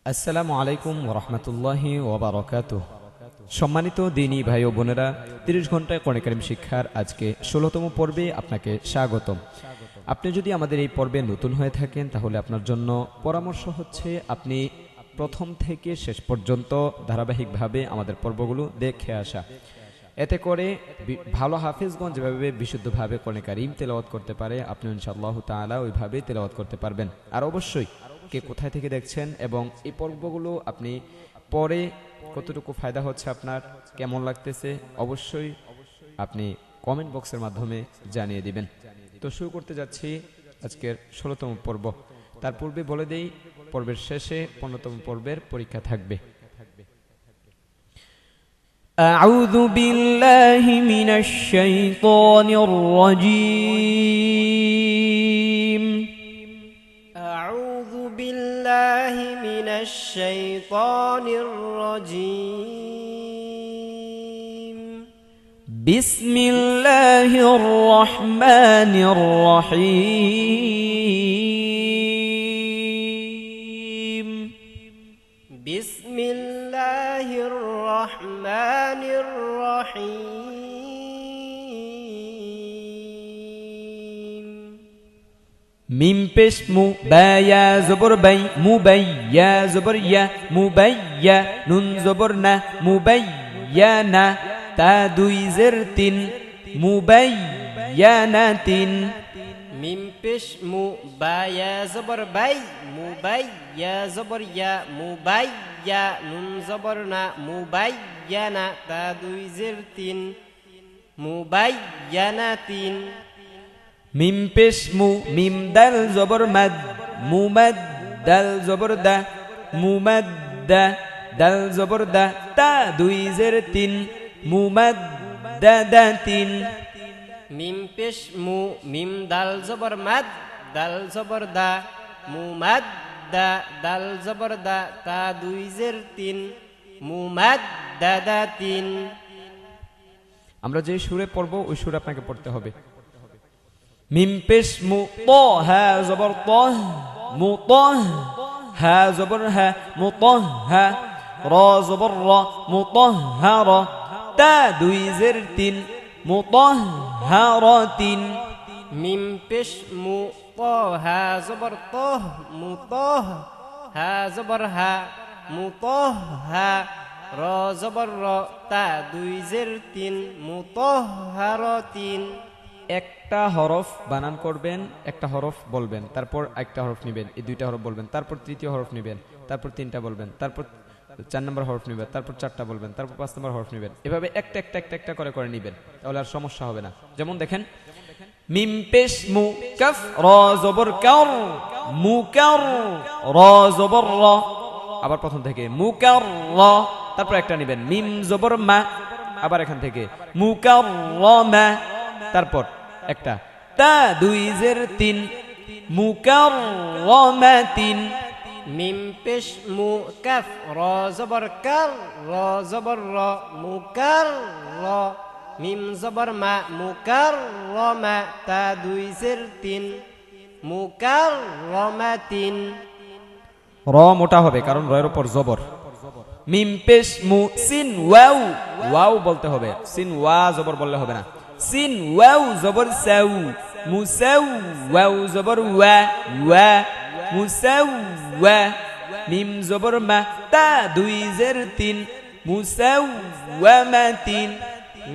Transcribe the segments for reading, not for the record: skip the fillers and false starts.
আসসালামু আলাইকুম ওরহমতুল্লাহি ওয়াবারাকাতুহু। সম্মানিত দিনী ভাই ও বোনেরা, ৩০ ঘন্টায় কোরআন কারীম শিক্ষার আজকে ১৬তম পর্বে আপনাকে স্বাগতম। আপনি যদি আমাদের এই পর্বে নতুন হয়ে থাকেন তাহলে আপনার জন্য পরামর্শ হচ্ছে আপনি প্রথম থেকে শেষ পর্যন্ত ধারাবাহিকভাবে আমাদের পর্বগুলো দেখে আসা। এতে করে ভালো হাফেজগণ যেভাবে বিশুদ্ধভাবে কোরআন কারীম তেলাওয়াত করতে পারে, আপনি ইনশাআল্লাহ তাআলা ওইভাবে তেলাওয়াত করতে পারবেন। আর অবশ্যই কে কোথায় থেকে দেখছেন এবং এই পর্বগুলো আপনি পরে কতটুকু ফায়দা হচ্ছে, আপনার কেমন লাগতেছে, অবশ্যই আপনি কমেন্ট বক্সের মাধ্যমে জানিয়ে দিবেন। তো শুরু করতে যাচ্ছি আজকের ১৬তম পর্ব। তার পূর্বে বলে দেই, পর্বের শেষে ১৫তম পর্বের পরীক্ষা থাকবে। আউযু বিল্লাহি মিনাশ শাইতানির রাজীম। أعوذ بالله من الشيطان الرجيم. بسم الله الرحمن الرحيم. بسم الله الرحمن الرحيم. মিম পেশ মু, বা ইয়া জবর বাই, মুবাইয়া জবর ইয়া, মুবাইয়া, নুন জবর না, মুবাইয়ানা, তা দুই জের তিন, মুবাইয়ানাতিন। মিম পেশ মু, বা ইয়া জবর বাই, মুবাইয়া জবর ইয়া, মুবাইয়া, নুন জবর না, মুবাইয়ানা, তা দুই জের তিন, মুবাইয়ানাতিন। মিম পেশ মু, মিম দাল জবর মাদ, মুমাদ, দাল জবর দা, মুমাদ্দা, দাল জবর দা, তা দুই জের তিন, মুমাদ্দাদাতিন। মিম পেশ মু, মিম দাল জবর মাদ, দাল জবর দা, মুমাদ্দা, দাল জবর দা, তা দুই জের তিন, মুমাদ্দাদাতিন। আমরা যে সুরে পড়ব ওই সুরে আপনাকে পড়তে হবে। মিম পেশ মু, ত হা জবর ত, মু ত, হা জবর হা, মু ত হা, র জবর র, মু ত হা র, তা দুই জের তিন, মু ত হা র তিন। মিম পেশ মু, ত হা জবর ত, মু ত হা জবর হা, মু ত হা, র জবর র, তা দুই জের তিন, মু ত হা র তিন। একটা হরফ বানান করবেন, একটা হরফ বলবেন, তারপর একটা হরফ নেবেন, এই দুইটা হরফ বলবেন, তারপর তৃতীয় হরফ নেবেন, তারপর তিনটা বলবেন, তারপর ৪ নম্বর হরফ নেবেন, তারপর ৪টা বলবেন, তারপর ৫ নম্বর হরফ নেবেন। এভাবে একটা একটা একটা একটা করে করে নেবেন, তাহলে আর সমস্যা হবে না। যেমন দেখেন, মিম পেশ মু, কাফ র জবর কার, মুকার, র জবর র, আবার প্রথম থেকে মুকার র, তারপর একটা নেবেন, মিম জবর মা, আবার এখান থেকে মুকার র মা, তারপর একটা, তা দুই জের তিন, মুকার র মা তিন। মিম পেশ মু, কাফ র জবর কার, র জবর র, মুকার র, মিম জবর মা, মুকার র মা, তা দুই জের তিন, মুকার র মা তিন। র মোটা হবে কারণ রয়ের উপর জবর। মিম পেশ মু, সিন ওয়াও, ওয়াও বলতে হবে, সিন ওয়া জবর বললে হবে না। সিন ওয়াও জবর সাউ, মুসাউ, ওয়াও জবর ওয়া, ওয়া, মুসাউ ওয়া। মিম জবর মা, তা দুই জের তিন, মুসাউ ওয়া মা তিন।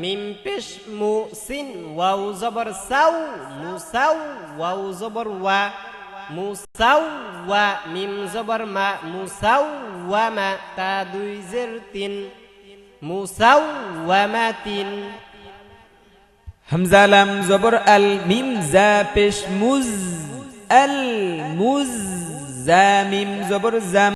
মিম পেশ মু, সিন ওয়াও জবর সাউ, মুসাউ, ওয়াও জবর ওয়া, মুসাউ ওয়া, মিম জবর মা, মুসাউ ওয়া মা, তা দুই জের তিন, মুসাউ ওয়া মা তিন। হামজা লাম জবর আল, মিম জা পেশ মুজ, আল মুজ, জা মিম জবর জা,